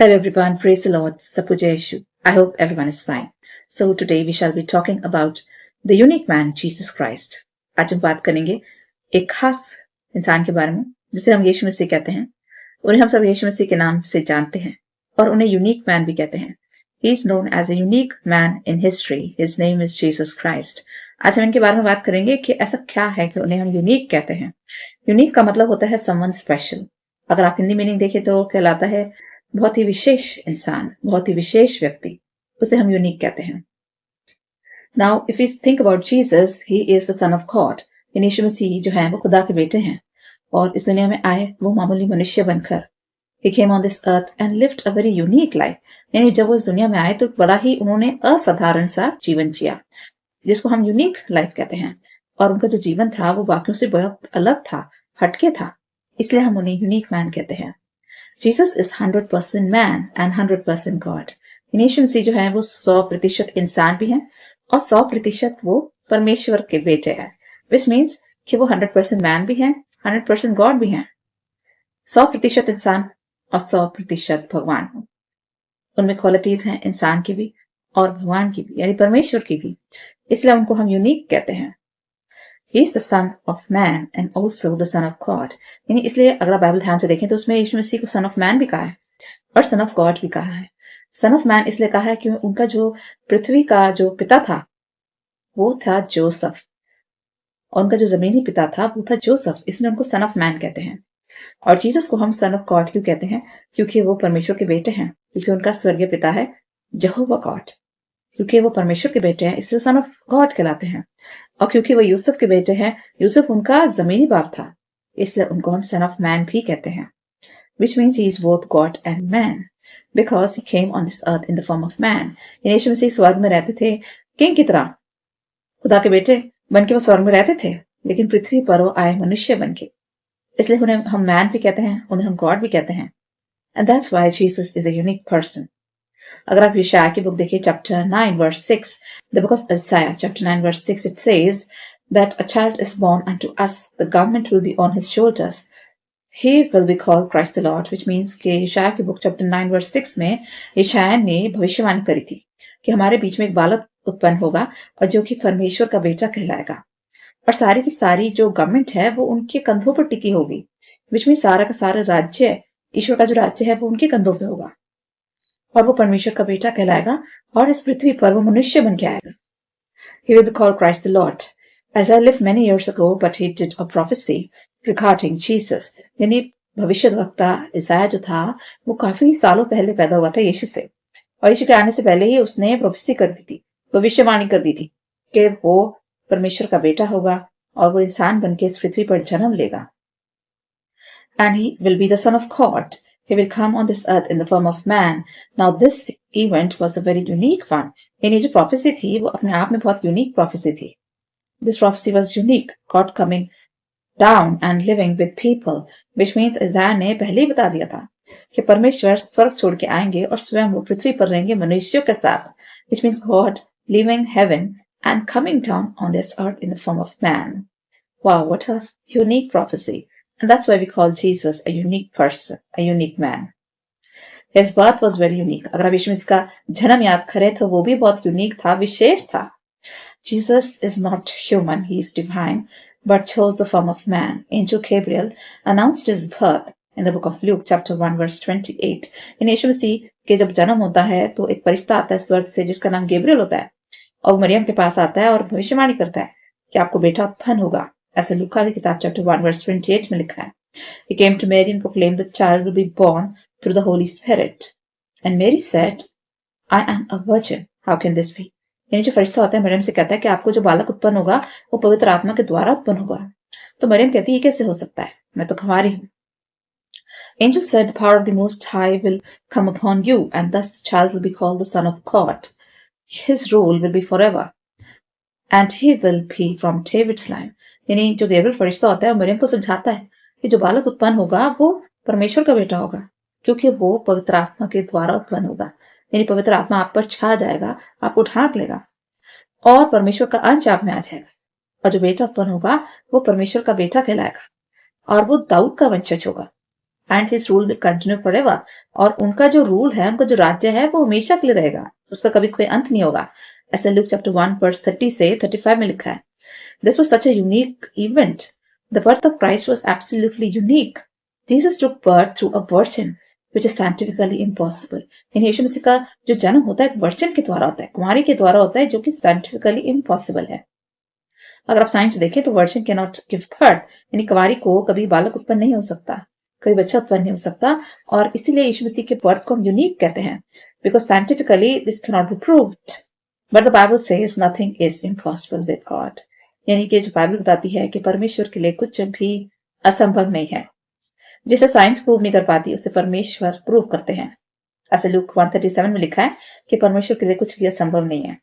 Hello everyone, praise the Lord, Sapuja Yeshu. I hope everyone is fine. So today we shall be talking about the unique man, Jesus Christ. आज हम बात करेंगे एक खास इंसान के बारे में जिसे हम यीशु मसीह कहते हैं। उन्हें हम सब यीशु मसीह के नाम से जानते हैं और उन्हें यूनिक मैन भी कहते हैं। He is known as a unique man in history. His name is Jesus Christ. आज हम इनके बारे में बात करेंगे कि ऐसा क्या है कि उन्हें हम यूनिक कहते हैं। यूनिक का मतलब होता है समवन स्पेशल। अगर आप हिंदी मीनिंग देखें तो कहलाता है बहुत ही विशेष इंसान, बहुत ही विशेष व्यक्ति, उसे हम यूनिक कहते हैं। Now if you think about Jesus, he is the son of God. यीशु मसीह जो है वो खुदा के बेटे हैं और इस दुनिया में आए वो मामूली मनुष्य बनकर। He came on this earth and lived a very unique life. यानी जब वो इस दुनिया में आए तो बड़ा ही उन्होंने असाधारण सा जीवन जिया, जिसको हम यूनिक लाइफ कहते हैं। और उनका जो जीवन था वो बाकियों से बहुत अलग था, हटके था, इसलिए हम उन्हें यूनिक मैन कहते हैं। Jesus is 100% man and 100% God. यीशु मसीह जो है वो 100% इंसान भी हैं और 100% वो परमेश्वर के बेटे हैं, which means कि वो 100% मैन भी हैं, 100% गॉड भी हैं। 100% इंसान और 100% भगवान। उनमें क्वालिटीज हैं इंसान की भी और भगवान की भी, यानी परमेश्वर की भी, इसलिए उनको हम यूनिक कहते हैं। He is the son of man and also the son of God. यानी इसलिए अगर आप बाइबल ध्यान से देखें तो उसमें यीशु मसीह को सन ऑफ मैन भी कहा है और सन ऑफ गॉड भी कहा है। सन ऑफ मैन इसलिए कहा है कि उनका जो पृथ्वी का जो पिता था वो था जोसफ, और उनका जो जमीनी पिता था वो था जोसफ, इसलिए उनको सन ऑफ मैन कहते हैं। और जीसस को हम सन ऑफ गॉड क्यों कहते हैं? क्योंकि वो परमेश्वर के बेटे हैं, क्योंकि उनका स्वर्गीय पिता है यहोवा गॉड। क्योंकि वो परमेश्वर के बेटे हैं इसलिए सन ऑफ गॉड कहलाते हैं। और क्योंकि वो यूसुफ के बेटे हैं, यूसुफ उनका जमीनी बाप था, इसलिए उनको हम सन ऑफ मैन भी कहते हैं। Which means he is both God and man, because he came on this earth in the form of man. यीशु मसीह स्वर्ग में रहते थे किंग की तरह, खुदा के बेटे बन के वो स्वर्ग में रहते थे, लेकिन पृथ्वी पर वो आए मनुष्य बन के, इसलिए उन्हें हम मैन भी कहते हैं, उन्हें हम गॉड भी कहते हैं। And that's why Jesus is a unique person. अगर आप यशायाह की बुक देखिए chapter 9 verse 6, the book of Isaiah chapter 9 verse 6, it says that a child is born unto us, the government will be on his shoulders, he will be called Christ the Lord, which means कि यशायाह की book chapter 9 verse 6 में यशायाह ने भविष्यवाणी करी थी कि हमारे बीच में एक बालक उत्पन्न होगा और जो कि परमेश्वर का बेटा कहलाएगा, और सारी की सारी जो गवर्नमेंट है वो उनके कंधों पर टिकी होगी, विच में सारा का सारा राज्य, ईश्वर का जो राज्य है वो उनके कंधों पे होगा और वो परमेश्वर का बेटा कहलाएगा और इस पृथ्वी पर वो मनुष्य बन के आएगा। He will be called Christ the Lord. Isaiah lived many years ago, but he did a prophecy regarding Jesus. यानी भविष्यद्वक्ता ईसाया जो था वो काफी सालों पहले पैदा हुआ था यीशु से, और यीशु के आने से पहले ही उसने प्रोफेसी कर दी थी, भविष्यवाणी कर दी थी कि वो परमेश्वर का बेटा होगा और वो इंसान बन के इस पृथ्वी पर जन्म लेगा। And he will be the son of God. He will come on this earth in the form of man. Now this event was a very unique one. यानी जो प्रोफेसी थी वो अपने आप में बहुत यूनिक प्रोफेसी थी। This prophecy was unique, God coming down and living with people, which means Isaiah ने पहले ही बता दिया था कि परमेश्वर स्वर्ग छोड़ के आएंगे और स्वयं वो पृथ्वी पर रहेंगे मनुष्यों के साथ, which means God leaving heaven and coming down on this earth in the form of man. Wow, what a unique prophecy. And that's why we call Jesus a unique person, a unique man. His birth was very unique. अगर आप यीशु मसीह का जन्म याद करें तो वो भी बहुत यूनिक था, विशेष था। Jesus is not human, he is divine, but chose the form of man. Angel Gabriel announced his birth in the book of Luke chapter 1 verse 28. इन यीशु मसीह के जब जन्म होता है तो एक फरिश्ता आता है स्वर्ग से जिसका नाम गेब्रियल होता है, और वो मरियम के पास आता है और भविष्यवाणी करता है कि आपको बेटा उत्पन्न होगा। ऐसे लूका की किताब चैप्टर 1 verse 28 में लिखा है। He came to Mary and proclaimed the child will be born through the Holy Spirit. And Mary said, I am a virgin. How can this be? यानी जो फरिश्ता होता है मरियम से कहता है कि आपको जो बालक उत्पन्न होगा वो पवित्र आत्मा के द्वारा उत्पन्न होगा। तो मरियम कहती है ये कैसे हो सकता है, मैं तो कुंवारी हूं। Angel said, the power of the Most High will come upon you, and thus the child will be called the Son of God. His rule will be forever, and he will be from David's line. यानी जो Gabriel फरिश्ता होता है मरियम को समझाता है कि जो बालक उत्पन्न होगा वो परमेश्वर का बेटा होगा, क्योंकि वो पवित्र आत्मा के द्वारा उत्पन्न होगा। यानी पवित्र आत्मा आप पर छा जाएगा, आपको ढांक लेगा और परमेश्वर का अंश आप में आ जाएगा, और जो बेटा उत्पन्न होगा वो परमेश्वर का बेटा कहलाएगा और वो दाऊद का वंशज होगा। And his rule will continue forever. और उनका जो रूल है, उनका जो राज्य है, वो हमेशा के लिए रहेगा, उसका कभी कोई अंत नहीं होगा। ऐसे लूक चैप्टर 1 वर्स 30 से 35 में लिखा है। This was such a unique event. The birth of Christ was absolutely unique. Jesus took birth through a virgin which is scientifically impossible। यानी यीशु मसीह का जो जन्म होता है एक वर्जिन के द्वारा होता है, कुमारी के द्वारा होता है, जो कि साइंटिफिकली इम्पॉसिबल है। अगर आप साइंस देखें तो virgin can not give birth, यानी कुमारी को कभी बालक उत्पन्न नहीं हो सकता, कोई बच्चा उत्पन्न नहीं हो सकता। और इसीलिए यीशु मसीह के बर्थ को हम यूनिक कहते हैं, because scientifically this can not be proved, but the Bible says nothing is impossible with God. यानी कि जो बाइबल बताती है कि परमेश्वर के लिए कुछ भी असंभव नहीं है। जिसे साइंस प्रूव नहीं कर पाती उसे परमेश्वर प्रूव करते हैं। ऐसे लूक 137 में लिखा है कि परमेश्वर के लिए कुछ भी असंभव नहीं है।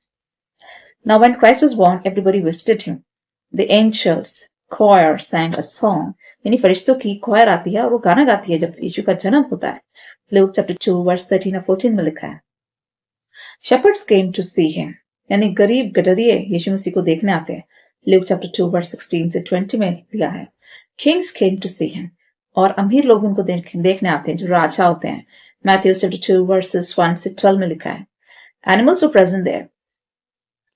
Now when Christ was born, everybody visited him. The angels choir sang a song. यानी फरिश्तों की choir आती है और वो गाना गाती है जब यीशु का जन्म होता है। Luke chapter 2 verse 13 और 14 में लिखा है। Shepherds came to see him. यानी गरीब गडरिये यीशु मसीह को देखने आते हैं। Luke chapter 2 verse 16 से 20 में दिया है। Kings came to see him. और अमीर लोग उनको देखने आते हैं, जो राजा होते हैं। Matthew chapter 2 verses 1 से 12 में लिखा है। Animals were present there.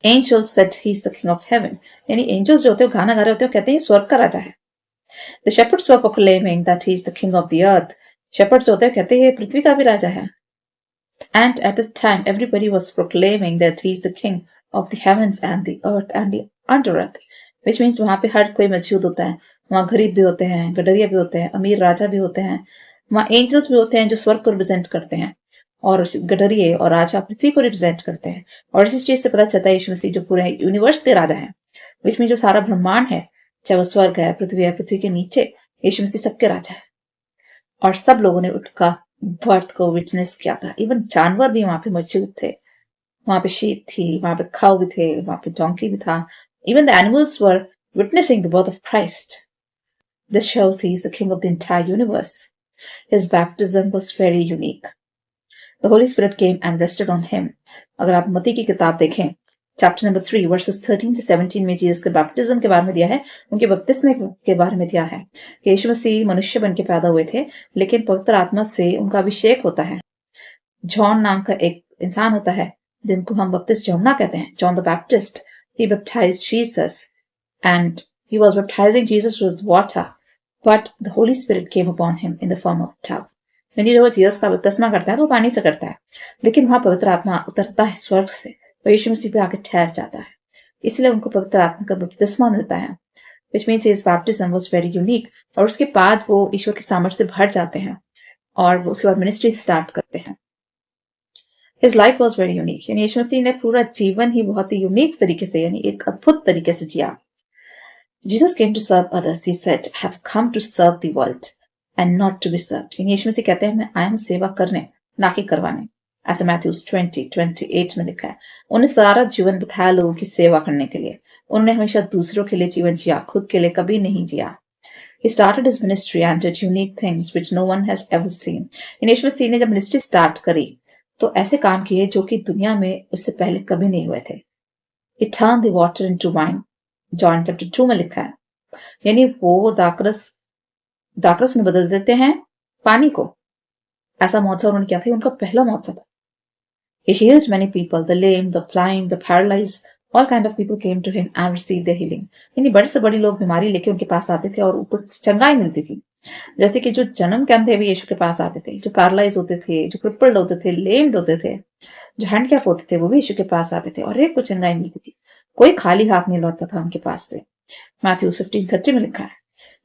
Angels said he's the king of heaven. यानी angels जो होते हैं गाना गा रहे होते हैं, कहते हैं स्वर्ग का राजा है। The shepherds were proclaiming that he's the king of the earth. Shepherds होते हैं कहते हैं पृथ्वी का भी राजा है। And at the time everybody was proclaiming that he's the king of the heavens and the earth and the under earth, which means वहां पे हर कोई मौजूद होता है। वहां गरीब भी होते हैं, गडरिया भी होते हैं, अमीर राजा भी होते हैं, वहां एंजल्स भी होते हैं जो स्वर्ग को रिप्रेजेंट करते हैं, और गडरिये और राजा पृथ्वी को रिप्रेजेंट करते हैं। और इस चीज से पता चलता है यीशु मसीह जो पूरे यूनिवर्स के राजा है, विच में जो सारा ब्रह्मांड है, चाहे वो स्वर्ग है, पृथ्वी के नीचे, यीशु मसीह सबके राजा है। और सब लोगों ने उसका बर्थ को विटनेस किया था। इवन जानवर भी वहां पे मौजूद थे। वहां पे शीप थी, वहां पे खाओ भी थे, वहां पे डोंकी भी था। Even the animals were witnessing the birth of Christ. This shows he is the king of the entire universe. His baptism was very unique. The Holy Spirit came and rested on him. अगर आप मत्ती की किताब देखें, chapter number 3 versus 13 से 17 में Jesus के baptism के बारे में दिया है, उनके बपतिस्मे के बारे में दिया है कि यीशु मसीह मनुष्य बन के पैदा हुए थे, लेकिन पवित्र आत्मा से उनका अभिषेक होता है। जॉन नाम का एक इंसान होता है जिनको हम बपतिस्मा यूहन्ना कहते हैं, John the Baptist. He baptized Jesus and he was baptizing Jesus with water, but the Holy Spirit came upon him in the form of a dove. यानी जो जीसस का बपतिस्मा करता है तो पानी से करता है, लेकिन वहां पवित्र आत्मा उतरता है स्वर्ग से, वो यीशु मसीह पे आके ठहर जाता है, इसलिए उनको पवित्र आत्मा का बपतिस्मा मिलता है, which means his baptism was very unique। और उसके बाद वो ईश्वर के सामर्थ्य से भर जाते हैं और वो उसके बाद मिनिस्ट्री स्टार्ट करते हैं। His life was very unique। यानी यीशु मसीह ने पूरा जीवन ही बहुत ही यूनिक तरीके से, यानी एक अद्भुत तरीके से जिया। Jesus came to serve others. He said, I have come to serve the world and not to be served। यानी यीशु मसीह कहते हैं मैं आया हूं सेवा करने, ना कि करवाने। ऐसा मैथ्यूज 20:28 में लिखा है। उन्हें सारा जीवन बिताया लोगों की सेवा करने के लिए। उन्होंने हमेशा दूसरों के लिए जीवन जिया, खुद के लिए कभी नहीं जिया। He started his ministry and did unique things which no one has ever seen। यीशु मसीह ने जब मिनिस्ट्री स्टार्ट करी तो ऐसे काम किए जो कि दुनिया में उससे पहले कभी नहीं हुए थे। He turned the water into wine। John chapter 2 में लिखा है। यानी वो दाखरस में बदल देते हैं पानी को। ऐसा महोत्सव उन्होंने किया था, उनका पहला महोत्सव था। He healed many people, the lame, the blind, the paralyzed, all kind of people came to him and received their healing। यानी बड़े से बड़े लोग बीमारी लेके उनके पास आते थे और उनको चंगाई मिलती थी। जैसे कि जो जन्म के अंधे भी यीशु के पास आते थे, जो पैरालाइज होते थे, जो क्रिपल्ड होते थे, लेम्ड होते थे, जो हैंडकैप होते थे, वो भी यीशु के पास आते थे और एक को चंगाई मिलती थी। कोई खाली हाथ नहीं लौटता था उनके पास से। मैथ्यू 15:30 में लिखा है,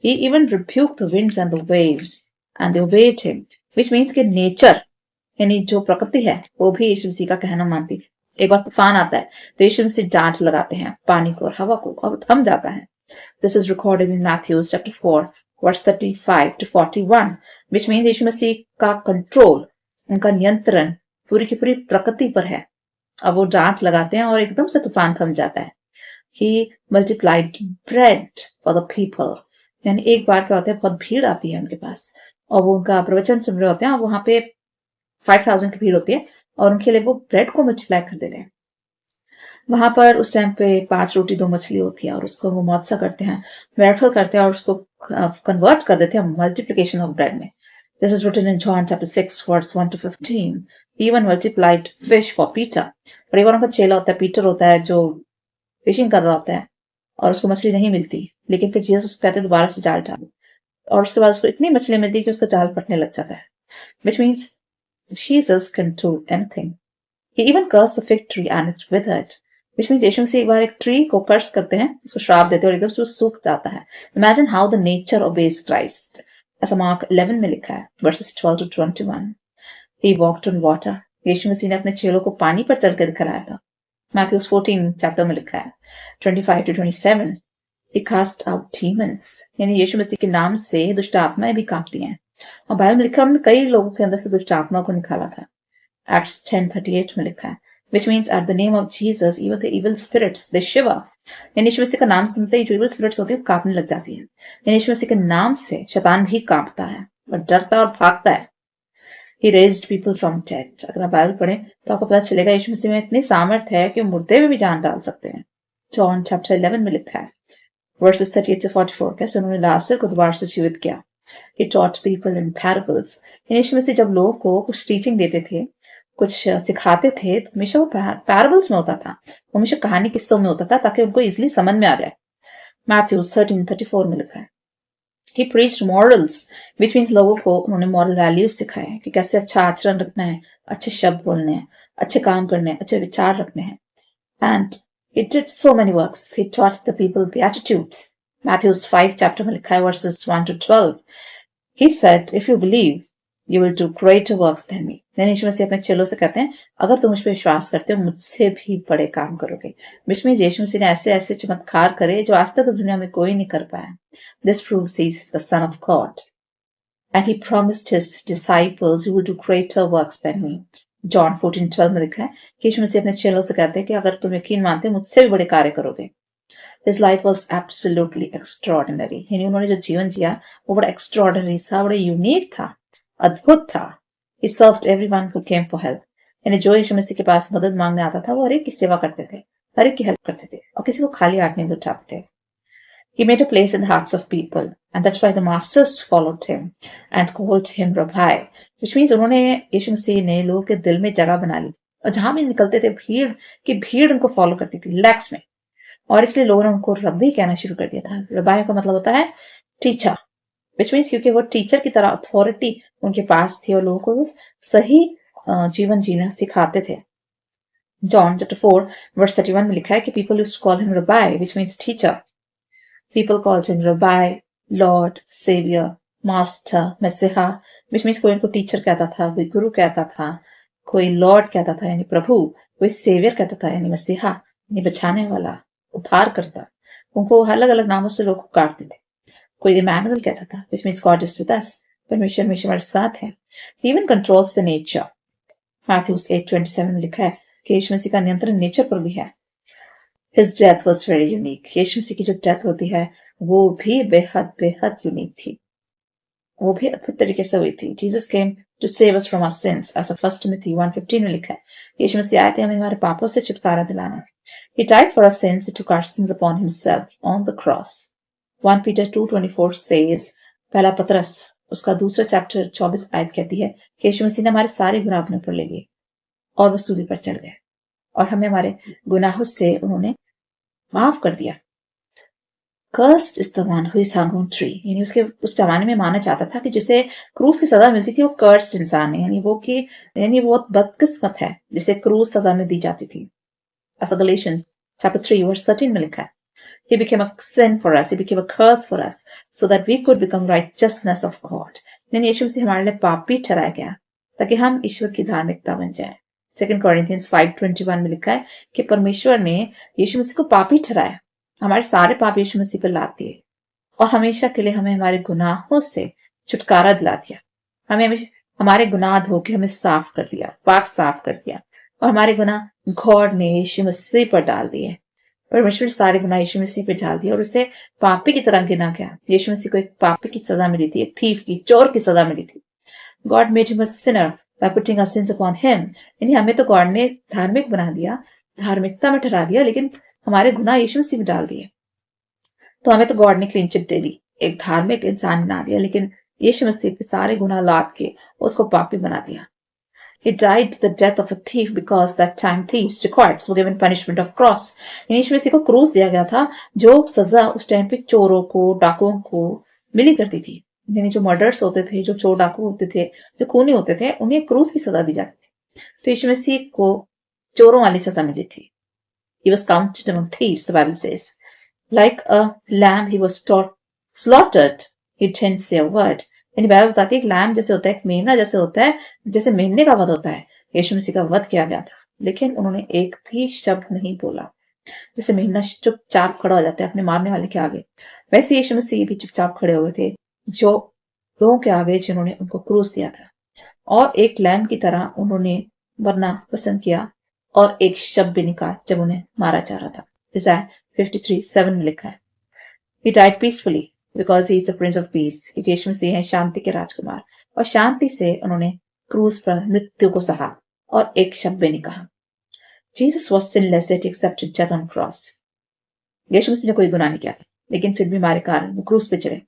He even rebuked the winds and the waves and they obeyed him, which means कि नेचर यानी जो प्रकृति है वो भी यीशु मसीह का कहना मानती थी। एक बार तूफान आता है तो यीशु मसीह डांट लगाते हैं पानी को और हवा को और थम जाता है। This is recorded in Matthew chapter 4 verse 35 to 41, which means यीशु मसीह का कंट्रोल, उनका नियंत्रण पूरी की पूरी प्रकृति पर है। अब वो डांट लगाते हैं और एकदम से तूफान थम जाता है। He multiplied bread for the people। यानी एक बार क्या होता है, बहुत भीड़ आती है उनके पास और वो उनका प्रवचन सुन रहे होते हैं और वहां पे 5000 की भीड़ होती है और उनके लिए वो ब्रेड को मल्टीप्लाई कर देते हैं। वहां पर उस टाइम पे 5 रोटी 2 मछली होती है और उसको वो मौत्सा करते हैं, मिरेकल करते हैं और उसको कन्वर्ट कर देते हैं मल्टीप्लिकेशन ऑफ ब्रेड में। This is written in John chapter 6 verse 1 to 15. He even multiplied fish for Peter. और एक बार उनका चेला होता है, पीटर होता है, जो फिशिंग कर रहा होता है और उसको मछली नहीं मिलती, लेकिन फिर जीसस उसको कहते हैं दोबारा से जाल डालो, और उसके बाद उसको इतनी मछली मिलती है कि उसका जाल फटने लग जाता है. Which means Jesus can do anything. He even cursed the fig tree and it withered. Which means यीशु मसीह एक बार एक ट्री को कर्स करते हैं, उसको श्राप देते हैं और एकदम से वो सूख जाता है. Imagine how the nature obeys Christ. ऐसा मार्क 11 में लिखा है, verses 12 to 21. He walked on water. यीशु मसीह ने अपने चेलों को पानी पर चलकर दिखलाया था. Matthew 14 चैप्टर में लिखा है, 25 to 27. He cast out demons. यानी यीशु मसीह के नाम से दुष्ट आत्माएं भी कांपती हैं. और बाइबल में लिखा, हमने कई लोगों के अंदर से दुष्ट आत्मा को निकाला था. Acts 10:38 में लिखा है, which means at the name of Jesus even the evil spirits they shiver. यानी यीशु मसीह का नाम सुनते ही जो evil spirits होती है वो कांपने लग जाती है. यानी यीशु मसीह के नाम से शैतान भी कांपता है और डरता और भागता है. He raised people from dead. अगर आप बाइबल पढ़ें तो आपको पता चलेगा यीशु मसीह में इतनी सामर्थ्य है कि मुर्दे में भी जान डाल सकते हैं. John chapter 11 में लिखा है, verses 38 to 44, कैसे उन्होंने लाजर को दोबारा से जीवित किया. He taught people in parables. यीशु मसीह जब लोगों को कुछ टीचिंग देते थे, कुछ सिखाते थे, तो हमेशा वो पैराबल्स में होता था, हमेशा कहानी किस्सों में होता था ताकि उनको इजिली समझ में आ जाए. Matthew 13:34 में लिखा है, He preached morals, which means लोगों को उन्होंने moral values सिखाए कि कैसे अच्छा आचरण रखना है, अच्छे शब्द बोलने हैं, अच्छे काम करने हैं, अच्छे विचार रखने हैं. And he did so many works. He taught the people beatitudes. Matthew 5 chapter में लिखा है, verses 1 to 12. He said, if you believe, you will do greater works than me. यीशु मसीह अपने चेलों से कहते हैं, अगर तुम मुझ पर विश्वास करते हो, मुझसे भी बड़े काम करोगे. Which means यीशु मसीह ने ऐसे ऐसे चमत्कार करे जो आज तक इस दुनिया में कोई नहीं कर पाया. This proves he is the Son of God. And he promised his disciples, you will do greater works than me. John 14:12 में लिखा है कि यीशु मसीह अपने चेलों से कहते हैं कि अगर तुम यकीन मानते हो, मुझसे भी बड़े कार्य करोगे. His life was absolutely extraordinary. यानी उन्होंने जो जीवन जिया वो बड़ा extraordinary था, बड़ा यूनिक था, अद्भुत था. He served everyone who came for help. यानी जो यीशु मसीह के पास मदद मांगने आता था वो हर एक की सेवा करते थे, हर एक की हेल्प करते थे और किसी को खाली हाथ नहीं उठाते थे. He made a place in the hearts of people, and that's why the masters followed him and called him Rabbi, which means उन्होंने यीशु मसीह ने लोगों के दिल में जगह बना ली और जहां भी निकलते थे भीड़ उनको फॉलो करती थी लैक्स में, और इसलिए लोगों ने उनको रब्बी कहना शुरू कर दिया था. रब्बाई का मतलब होता है टीचर, विच मीन्स क्योंकि वो टीचर की तरह अथॉरिटी उनके पास थी और लोगों को वो सही जीवन जीना सिखाते थे. John chapter 4 verse 31 में लिखा है कि people used to call him Rabbi, which means teacher. People called him Rabbi, Lord, Savior, Master, Messiah, which means कोई उनको टीचर कहता था, कोई गुरु कहता था, कोई लॉर्ड कहता था यानी प्रभु, कोई सेवियर कहता था यानी मसीहा यानी बचाने वाला, उद्धार करता. उनको अलग अलग नामों से लोग पुकारते थे. कोई इमैनुअल कहता था, which means God is with us, परमेश्वर हमेशा हमारे साथ है. He even controls the nature. Matthew 8:27 में लिखा है कि यीशु मसीह का नियंत्रण नेचर पर भी है. His death was very unique. यीशु मसीह की जो डेथ होती है वो भी बेहद बेहद यूनिक थी, वो भी अद्भुत तरीके से हुई थी. Jesus came to save us from our sins, ऐसा 1 Timothy 1:15 में लिखा है. यीशु मसीह आए थे हमें हमारे पापों से छुटकारा दिलाना. He died for our sins. He took our sins upon himself on the cross. 1 Peter 2:24 says, पहला पतरस उसका दूसरा चैप्टर 24 आयत कहती है कि यीशु मसीह ने हमारे सारे गुनाह अपने ऊपर ले लिए और वो सूली पर चढ़ गए और हमें हमारे गुनाहों से उन्होंने माफ कर दिया. Cursed is the one who is hung on tree. यानी उसके उस जमाने में माना जाता था कि जिसे क्रूस की सजा मिलती थी वो cursed इंसान है, यानी वो बदकिस्मत है जिसे क्रूस सजा में दी जाती थी. ऐसा Galatians chapter 3 verse 13 में लिखा है. He became a sin for us. He became a curse for us so that we could become righteousness of God. यानी यीशु मसीह हमारे लिए पापी ठहराया गया ताकि हम ईश्वर की धार्मिकता बन जाएं. 2 Corinthians 5:21 में लिखा है कि परमेश्वर ने यीशु मसीह को पापी ठहराया, हमारे सारे पाप यीशु मसीह पर लाद दिए और हमेशा के लिए हमें हमारे गुनाहों से छुटकारा दिला दिया. हमें हमारे गुनाह धो के हमें साफ कर दिया, पाक साफ कर दिया और हमारे गुनाह गॉड ने यीशु मसीह पर डाल दिए. परमेश्वर सारे गुनाह यीशु मसीह पे डाल दिया और उसे पापी की तरह गिना गया. यीशु मसीह को एक पापी की सजा मिली थी, एक थीफ की, चोर की सजा मिली थी. God made him a sinner by putting our sins upon him. यानी हमें तो गॉड ने धार्मिक बना दिया, धार्मिकता में ठहरा दिया, लेकिन हमारे गुनाह यीशु मसीह में डाल दिए. तो हमें तो गॉड ने क्लीन चिट दे दी, एक धार्मिक इंसान बना दिया, लेकिन यीशु मसीह पे सारे गुनाह लाद के उसको पापी बना दिया। He died the death of a thief because that time thieves required were given punishment of cross. यीशु मसीह को क्रूस दिया गया था, जो सजा उस टाइम पे चोरों को, डाकुओं को मिली करती थी। यानी जो मर्डर्स होते थे, जो चोर डाकू होते थे, जो खूनी होते थे, उन्हें क्रूस की सजा दी जाती थी। तो यीशु मसीह को चोरों वाली सजा मिली थी। He was counted among thieves, the Bible says. Like a lamb, he was slaughtered. He didn't say a word. यानी बाइबल बताती है कि लैम जैसे होता है, एक मेमना जैसे होता है, जैसे मेमने का वध होता है, यीशु मसीह का वध किया गया था, लेकिन उन्होंने एक भी शब्द नहीं बोला। जैसे मेमना चुपचाप खड़ा हो जाता है अपने मारने वाले के आगे, वैसे यीशु मसीह भी चुपचाप खड़े हुए थे जो लोगों के आगे जिन्होंने उनको क्रूस दिया था, और एक लैम की तरह उन्होंने मरना पसंद किया और एक शब्द भी निकाला जब उन्हें मारा जा रहा था। Isaiah 53:7 में लिखा है, He died peacefully because he is the Prince of Peace. क्योंकि यीशु मसीह है शांति के राजकुमार, और शांति से उन्होंने क्रूस पर मृत्यु को सहा और एक शब्द भी नहीं कहा। Jesus was sinless yet he accepted death on cross. यीशु मसीह ने कोई गुनाह नहीं किया था, लेकिन फिर भी हमारे कारण वो क्रूस पे चले।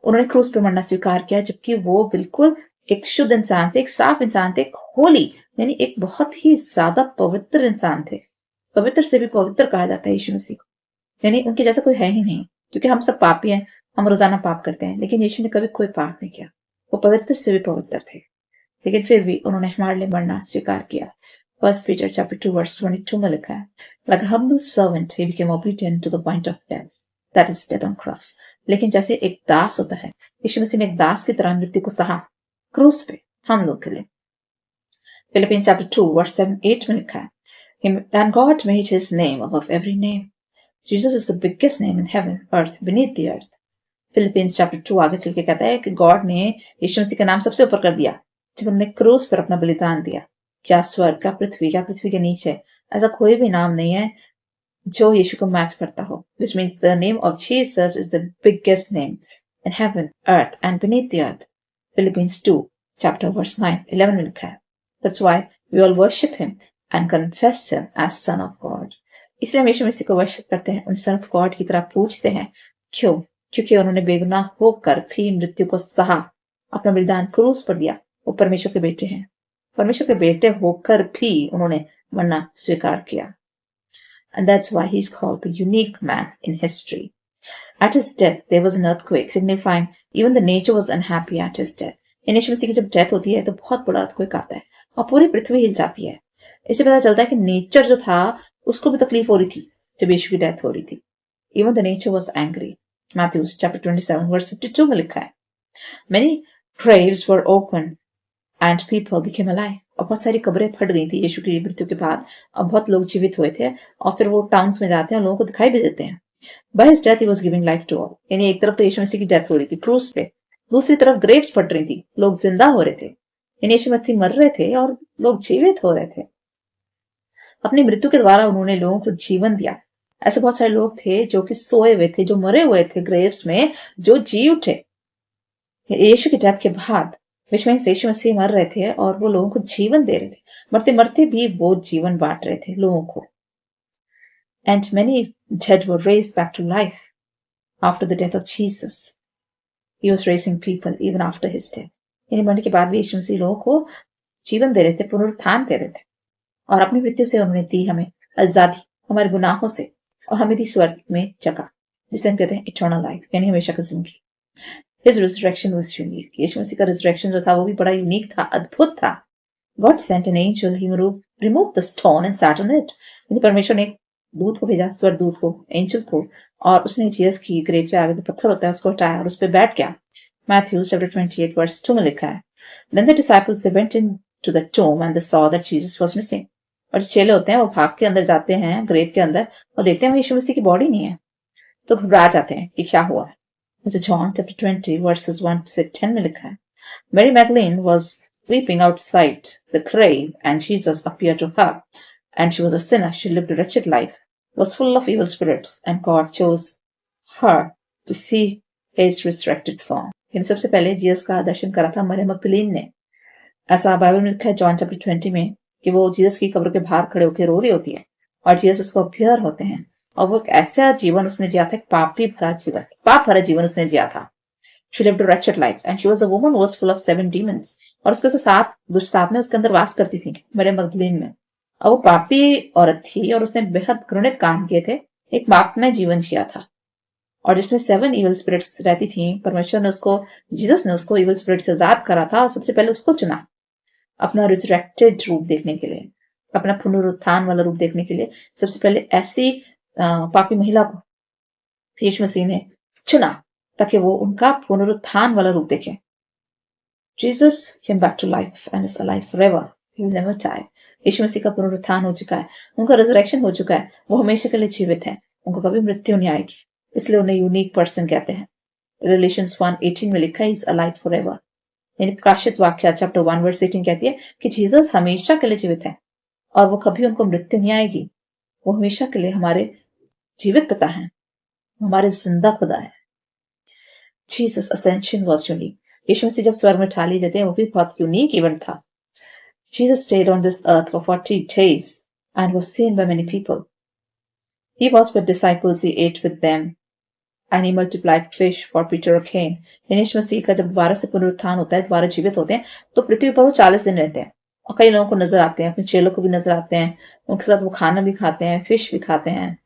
उन्होंने क्रूस पे मरना स्वीकार किया, जबकि वो बिल्कुल एक शुद्ध इंसान थे, एक साफ इंसान थे, एक होली यानी एक बहुत ही ज्यादा पवित्र इंसान थे। पवित्र से भी पवित्र कहा जाता है यीशु मसीह को, यानी उनके जैसा कोई है ही नहीं, क्योंकि हम सब पापी हैं, हम रोजाना पाप करते हैं, लेकिन यीशु ने कभी कोई पाप नहीं किया। वो पवित्र से भी पवित्र थे, लेकिन फिर भी उन्होंने हमारे लिए मरना स्वीकार किया। 1 Peter chapter 2 verse 22 में लिखा है, Like a humble servant he became obedient to the point of death, that is death on cross. लेकिन जैसे एक दास होता है, यीशु मसीह ने एक दास की तरह मृत्यु को सहा क्रूस पे हम लोग के लिए। Philippians chapter 2 verse 7-8 में लिखा है, And God made his name above every name. Jesus is the biggest name in heaven, earth, beneath the earth. Philippians chapter 2 आगे चल के कहता है कि गॉड ने यीशु मसीह का नाम सबसे ऊपर कर दिया जब उन्होंने क्रूस पर अपना बलिदान दिया। क्या स्वर्ग, क्या पृथ्वी के नीचे ऐसा कोई भी नाम नहीं है जो यीशु को मैच करता हो। Which means the name of Jesus is the biggest name in heaven, earth and beneath the earth. Philippians 2 chapter verse 9-11 में लिखा है, That's why we all worship him and confess him as son of God. इसलिए हम यीशु मसीह को worship करते हैं, उन सन of God की तरह पूछते हैं। क्यों? क्योंकि उन्होंने बेगुनाह होकर भी मृत्यु को सहा, अपना बलिदान क्रूस पर दिया। वो परमेश्वर के बेटे हैं, परमेश्वर के बेटे होकर भी उन्होंने मरना स्वीकार किया। And that's why he's called the unique man in history. At his death there was an earthquake, signifying even the nature was unhappy at his death. यीशु मसीह की जब डेथ होती है तो बहुत बड़ा earthquake आता है और पूरी पृथ्वी हिल जाती है। इससे पता चलता है कि नेचर जो था उसको भी तकलीफ हो रही थी जब यीशु की डेथ हो रही थी। Even the nature was angry. Matthew chapter 27 verse 52 में लिखा है, Many graves were opened and people became alive. और बहुत सारी कब्रें फट गई थी यीशु की मृत्यु के बाद, और बहुत लोग जीवित हुए थे, और फिर वो टाउन्स में जाते हैं और लोगों को दिखाई भी देते हैं। By his death he was giving life to all. यानी एक तरफ तो यीशु मसीह की डेथ हो रही थी क्रूस पे, दूसरी तरफ ग्रेव्स फट रही थी, लोग जिंदा हो रहे थे। यानी यीशु मसीह मर रहे थे और लोग जीवित हो रहे थे। अपनी मृत्यु के द्वारा उन्होंने लोगों को जीवन दिया। ऐसे बहुत सारे लोग थे जो कि सोए हुए थे, जो मरे हुए थे ग्रेव्स में, जो जी उठे यीशु की डेथ के बाद। विश्व में यीशु मसीह मर रहे थे और वो लोगों को जीवन दे रहे थे, मरते मरते भी वो जीवन बांट रहे थे लोगों को। And many dead were raised back to life after the death of Jesus. He was raising people even after his death. यानी मरने के बाद भी यीशु मसीह लोगों को जीवन दे रहे थे, पुनरुत्थान दे रहे थे, और अपनी मृत्यु से उन्होंने दी हमें आजादी हमारे गुनाहों से, और हमें दी स्वर्ग में जगह, जिसे हम कहते हैं इटर्नल लाइफ, यानी हमेशा की जिंदगी। His resurrection was unique. यीशु मसीह का रिजरेक्शन जो था वो भी बड़ा यूनिक था, अद्भुत था। God sent an angel, he removed the stone and sat on it. यानी परमेश्वर ने दूत को भेजा, स्वर्गदूत को, एंजल को, और उसने जीसस की ग्रेव के आगे जो पत्थर होता है उसको हटाया और उस पर बैठ गया। Matthew chapter 28 verse 2 में लिखा है, Then the disciples they went into the tomb and they saw that Jesus was missing. और जो चेले होते हैं वो भाग के अंदर जाते हैं ग्रेव के अंदर और देखते हैं यीशु मसीह की बॉडी नहीं है, तो घबरा जाते हैं कि क्या हुआ। जैसे जॉन chapter 20 verses 1 से 10 में लिखा है, Mary Magdalene was weeping outside the grave and Jesus appeared to her, and she was a sinner, she lived a wretched life, was full of evil spirits, and God chose her to see his resurrected form. इन सबसे पहले Jesus का दर्शन करा था मरियम मगदलीन ने। ऐसा Bible में लिखा है जॉन चैप्टर 20 में कि वो जीसस की कब्र के बाहर खड़े होकर रो रही होती है और जीसस उसको अपियर होते हैं, और वो एक ऐसा जीवन उसने जिया था, एक पाप भरा जीवन उसने जिया था, She lived a wretched life and she was a woman who was full of 7 demons. और उसके से 7 दुष्ट आत्माएं उसके अंदर वास करती थी, मरियम मगदलीन में। और वो पापी औरत थी और उसने बेहद घृणित काम किए थे, एक पापमय जीवन जिया था। और जिसमें 7 इवल स्पिरिट्स रहती थी, परमेश्वर ने उसको, जीसस ने उसको इवल स्पिरिट से आजाद करा था और सबसे पहले उसको चुना अपना रिजरेक्टेड रूप देखने के लिए, अपना पुनरुत्थान वाला रूप देखने के लिए। सबसे पहले ऐसी पापी महिला को यीशु मसीह ने चुना ताकि वो उनका पुनरुत्थान वाला रूप देखे। Jesus came back to life and is alive forever. He will never die. यीशु मसीह का पुनरुत्थान हो चुका है, उनका रिजरेक्शन हो चुका है, वो हमेशा के लिए जीवित है, उनको कभी मृत्यु नहीं आएगी, इसलिए उन्हें यूनिक पर्सन कहते हैं। Revelations 1:18 में लिखा है इज अलाइव फॉरएवर, यानी प्रकाशित वाक्य चैप्टर 1 वर्स 18 कहती है कि जीसस हमेशा के लिए जीवित है और वो कभी उनको मृत्यु नहीं आएगी। वो हमेशा के लिए हमारे जीवित पिता हैं, हमारे जिंदा खुदा है। Jesus ascension was unique. यीशु मसीह जब स्वर्ग में उठा लिए जाते हैं, वो भी बहुत यूनिक इवेंट था। Jesus stayed on this earth for 40 days and was seen by many people. He was with disciples, he ate with them, and he multiplied fish for Peter again. यीशु मसीह का जब दोबारा से पुनरुत्थान होता है, दोबारा जीवित होते हैं, तो पृथ्वी पर वो 40 दिन रहते हैं और कई लोगों को नजर आते हैं, अपने चेलों को भी नजर आते हैं, उनके साथ वो खाना भी खाते हैं, फिश भी खाते हैं।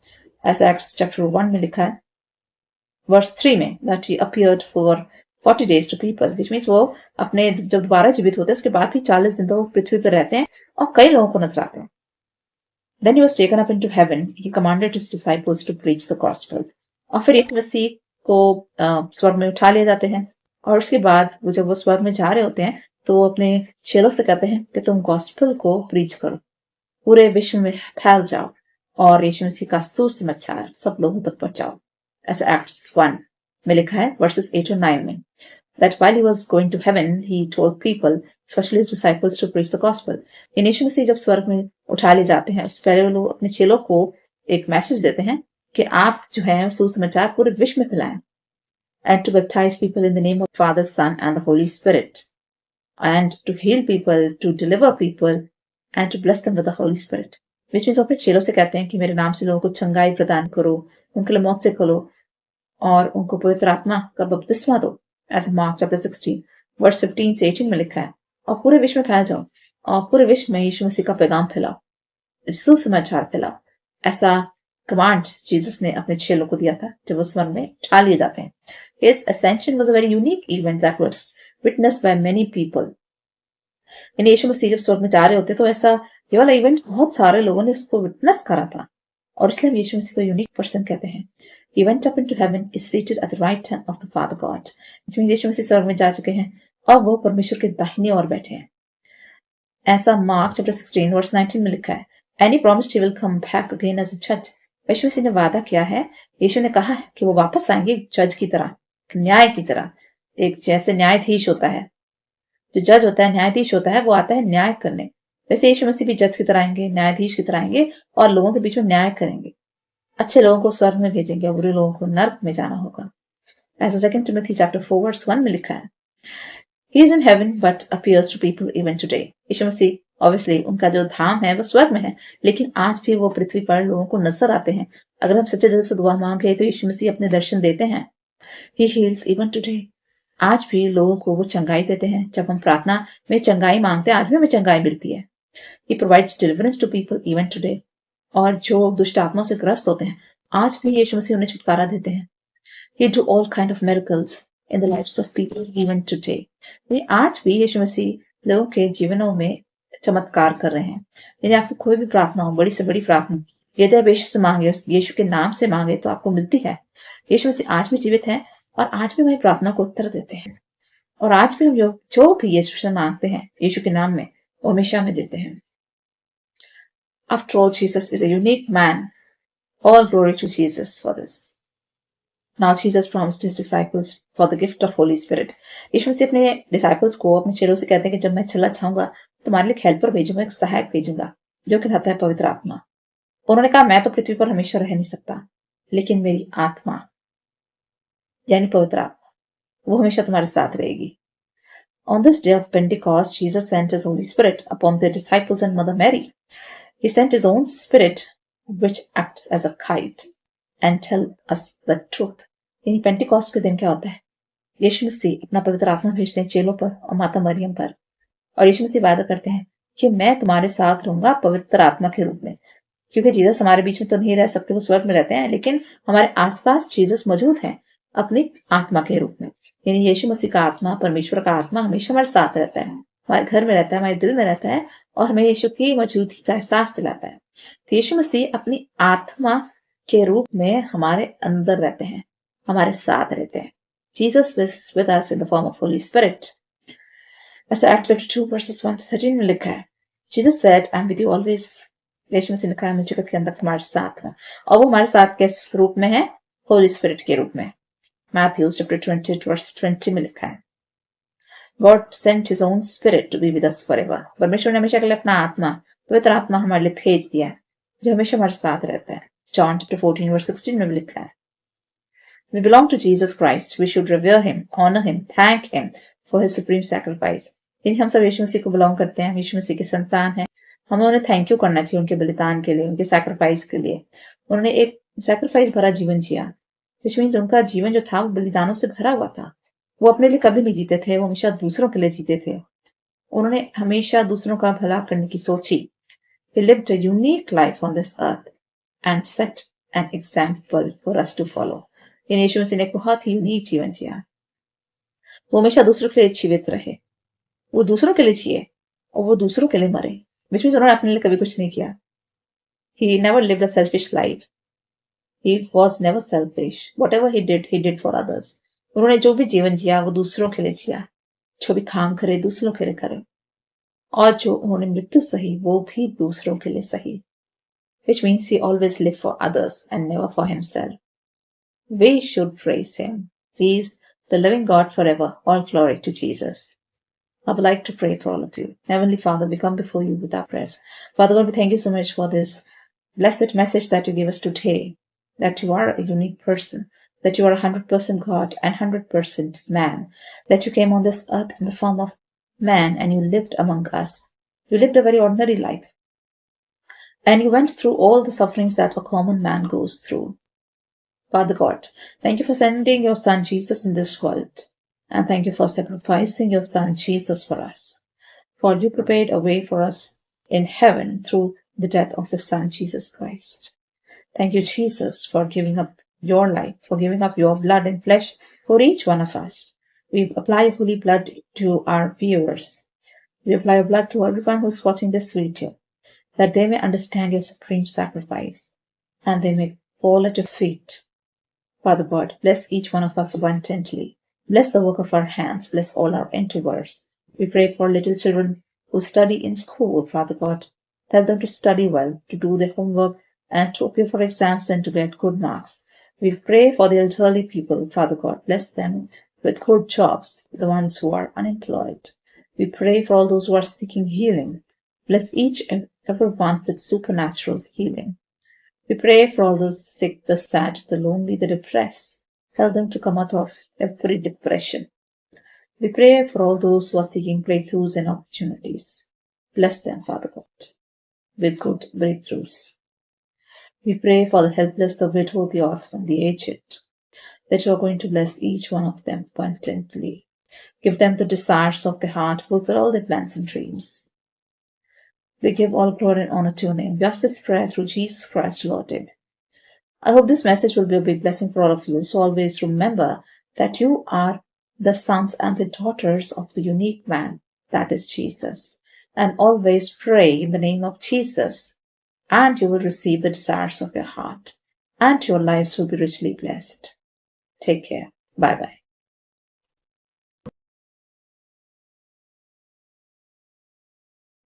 ऐसा एक्ट्स चैप्टर 1 में लिखा है वर्स 3 में that he appeared for 40 days to people, which means वो अपने जब दोबारा जीवित होते हैं उसके बाद भी 40 दिन तो वो पृथ्वी पर रहते हैं और कई लोगों को नजर आते हैं। Then he was taken up into heaven. He commanded his disciples to preach the gospel. और फिर यीशु मसीह को स्वर्ग में उठा लिए जाते हैं और उसके बाद वो जब वो स्वर्ग में जा रहे होते हैं तो वो अपने चेलों से कहते हैं कि तुम गॉस्पेल को प्रीच करो, पूरे विश्व में फैल जाओ और यीशु मसीह का सुसमाचार सब लोगों तक पहुंचाओ। ऐसा एक्ट्स 1 में लिखा है वर्सेस 8 और 9 में that while he was going to heaven he told people, especially his disciples, to preach the gospel. यीशु मसीह जब स्वर्ग में उठा ले जाते हैं उससे पहले वो लोग अपने चेलों को एक मैसेज देते हैं कि आप जो है सुसमाचार पूरे विश्व में फैलाएं, and to baptize people in the name of Father, Son and the Holy Spirit, and to heal people, to deliver people, and to bless them with the Holy Spirit. which means वो अपने चेलों से कहते हैं कि मेरे नाम से लोगों को चंगाई प्रदान करो, उनके लिए मौत से खोलो और उनको पवित्र आत्मा का बपतिस्मा दो। As in Mark chapter 16 verse 15 से 18 में लिखा है, और पूरे विश्व में फैल जाओ और पूरे विश्व में यीशु मसीह का पैगाम फैलाओ, सुसमाचार फैलाओ। ऐसा कमांड जीसस ने अपने चेलों को दिया था जब वो स्वर्ग में उठा लिए जाते हैं। His ascension was a very unique event that was witnessed by many people. यानी यीशु मसीह जब स्वर्ग में जा रहे होते तो ऐसा ये वाला इवेंट बहुत सारे लोगों ने इसको विटनेस करा था और इसलिए हम यीशु मसीह को यूनिक पर्सन कहते हैं। He went up into heaven, is seated at the right hand of the Father God. Which means यीशु मसीह स्वर्ग में जा चुके हैं और वो परमेश्वर के दाहिनी ओर बैठे हैं। ऐसा मार्क चैप्टर 16 वर्स 19 में लिखा है, And he promised he will come back again as a judge. यीशु मसीह ने वादा किया है, यीशु ने कहा है कि वो वापस आएंगे जज की तरह, न्याय की तरह। एक जैसे न्यायाधीश होता है, जो जज होता है, न्यायाधीश होता है, वो आता है न्याय करने, वैसे यीशु मसीह भी जज की तरह आएंगे, न्यायाधीश की तरह आएंगे और लोगों के बीच में न्याय करेंगे। अच्छे लोगों को स्वर्ग में भेजेंगे और बुरे लोगों को नर्क में जाना होगा। ऐसा 2 Timothy chapter 4 verse 1 में लिखा है, He is in heaven but appears to people even today. यीशु मसीह ऑब्वियसली उनका जो धाम है वो स्वर्ग में है, लेकिन आज भी वो पृथ्वी पर लोगों को नजर आते हैं। अगर हम सच्चे दिल से दुआ मांगे तो यीशु मसीह अपने दर्शन देते हैं। He heals even today. आज भी लोगों को वो चंगाई देते हैं। जब हम प्रार्थना में चंगाई मांगते हैं, आज भी हमें चंगाई मिलती है। He provides deliverance to people even today. और जो दुष्ट आत्माओं से ग्रस्त होते हैं, आज भी यीशु मसीह उन्हें छुटकारा देते हैं। He do all kind of miracles in the lives of people even today. आज भी यीशु मसीह लोगों के जीवनों में चमत्कार कर रहे हैं। यदि आपकी कोई भी प्रार्थना हो, बड़ी से बड़ी प्रार्थना, यदि आप यीशु से मांगे, यीशु के नाम से मांगे तो आपको मिलती है। यीशु मसीह आज भी जीवित है और आज भी हमारी प्रार्थना को उत्तर देते हैं और आज भी हम जो भी यीशु से मांगते हैं यीशु के नाम में, वो हमेशा हमें देते हैं। After all, Jesus is a unique man. All glory to Jesus for this. Now Jesus promised his disciples for the gift of Holy Spirit. यीशु मसीह अपने डिसाइपल्स को, अपने चेलों से कहते हैं कि जब मैं चला जाऊंगा तुम्हारे लिए एक हेल्पर भेजूंगा, एक सहायक भेजूंगा जो कहलाता है पवित्र आत्मा। उन्होंने कहा मैं तो पृथ्वी पर हमेशा रह नहीं सकता, लेकिन मेरी आत्मा यानी पवित्र आत्मा वो हमेशा तुम्हारे साथ रहेगी। On this day of Pentecost, Jesus sent his Holy Spirit upon the disciples and Mother Mary. He sent his own spirit which acts as a kite and tell us the truth. यानी Pentecost के दिन क्या होता है? यीशु मसीह अपना पवित्र आत्मा भेजते हैं चेलों पर और माता मरियम पर, और यीशु मसीह वादा करते हैं कि मैं तुम्हारे साथ रहूंगा पवित्र आत्मा के रूप में। क्योंकि जीसस हमारे बीच में तो नहीं रह सकते, वो स्वर्ग में रहते हैं, लेकिन हमारे आसपास जीसस मौजूद है अपनी आत्मा के रूप में। यानी यीशु मसीह का आत्मा, परमेश्वर का आत्मा हमेशा हमारे साथ रहता है, हमारे घर में रहता है, हमारे दिल में रहता है, और हमें यीशु की मौजूदगी का एहसास दिलाता है। तो यीशु मसीह अपनी आत्मा के रूप में हमारे अंदर रहते हैं, हमारे साथ रहते हैं। Jesus with us in the form of Holy Spirit. ऐसा Acts chapter 2 verses 1 to 13 में लिखा है, Jesus said, I'm with you always. यीशु मसीह ने कहा, मैं जगत के अंदर तुम्हारे साथ हूँ। और वो हमारे साथ किस रूप में है? होली स्पिरिट के रूप में। Matthew chapter 20 verse 20 में लिखा है, God sent his own spirit to be with us forever. परमेश्वर ने हमेशा के लिए अपना आत्मा, पवित्र आत्मा हमारे लिए भेज दिया है, जो हमेशा हमारे साथ रहता है। John chapter 14 verse 16 में भी लिखा है, We belong to Jesus Christ. We should revere him, honor him, thank him for his supreme sacrifice. यानी हम सब यीशु मसीह को बिलोंग करते हैं, यीशु मसीह की संतान है। हमें उन्हें थैंक यू करना चाहिए उनके बलिदान के लिए, उनके सैक्रिफाइस के लिए। उन्होंने एक सैक्रिफाइस भरा जीवन जिया, विच मीन्स उनका जीवन जो था वो बलिदानों से भरा हुआ था। वो अपने लिए कभी नहीं जीते थे, वो हमेशा दूसरों के लिए जीते थे। उन्होंने हमेशा दूसरों का भला करने की सोची। He lived a unique life on this earth and set an example for us to follow. यानी यीशु मसीह ने एक बहुत ही यूनिक जीवन जिया। वो हमेशा दूसरों के लिए जीवित रहे, वो दूसरों के लिए जिए और वो दूसरों के लिए मरे, विच मीन्स उन्होंने अपने लिए कभी कुछ नहीं किया। He never lived a selfish life. He was never selfish. Whatever he did for others. उन्होंने जो भी जीवन जिया वो दूसरों के लिए जिया, जो भी काम करे दूसरों के लिए करे, और जो उन्होंने मृत्यु सही वो भी दूसरों के लिए सही, which means he always lived for others and never for himself. We should praise him. He is the living God forever. All glory to Jesus. I would like to pray for all of you. Heavenly Father, we come before you with our prayers. Father God, we thank you so much for this blessed message that you gave us today, that you are a unique person, that you are 100% God and 100% man, that you came on this earth in the form of man and you lived among us. You lived a very ordinary life. And you went through all the sufferings that a common man goes through. Father God, thank you for sending your son Jesus in this world. And thank you for sacrificing your son Jesus for us. For you prepared a way for us in heaven through the death of your son Jesus Christ. Thank you, Jesus, for giving up your life, for giving up your blood and flesh for each one of us. We apply holy blood to our viewers. We apply your blood to everyone who is watching this video, that they may understand your supreme sacrifice and they may fall at your feet. Father God, bless each one of us abundantly. Bless the work of our hands. Bless all our endeavors. We pray for little children who study in school, Father God. Tell them to study well, to do their homework, and to appear for exams and to get good marks. We pray for the elderly people, Father God. Bless them with good jobs, the ones who are unemployed. We pray for all those who are seeking healing. Bless each and every one with supernatural healing. We pray for all the sick, the sad, the lonely, the depressed. Help them to come out of every depression. We pray for all those who are seeking breakthroughs and opportunities. Bless them, Father God, with good breakthroughs. We pray for the helpless, the widow, the orphan, the aged, that you are going to bless each one of them abundantly. Give them the desires of their heart, fulfill all their plans and dreams. We give all glory and honor to your name. We ask this prayer through Jesus Christ, Lord. Amen. I hope this message will be a big blessing for all of you. So always remember that you are the sons and the daughters of the unique man, that is Jesus. And always pray in the name of Jesus, and you will receive the desires of your heart, and your lives will be richly blessed. Take care. Bye-bye.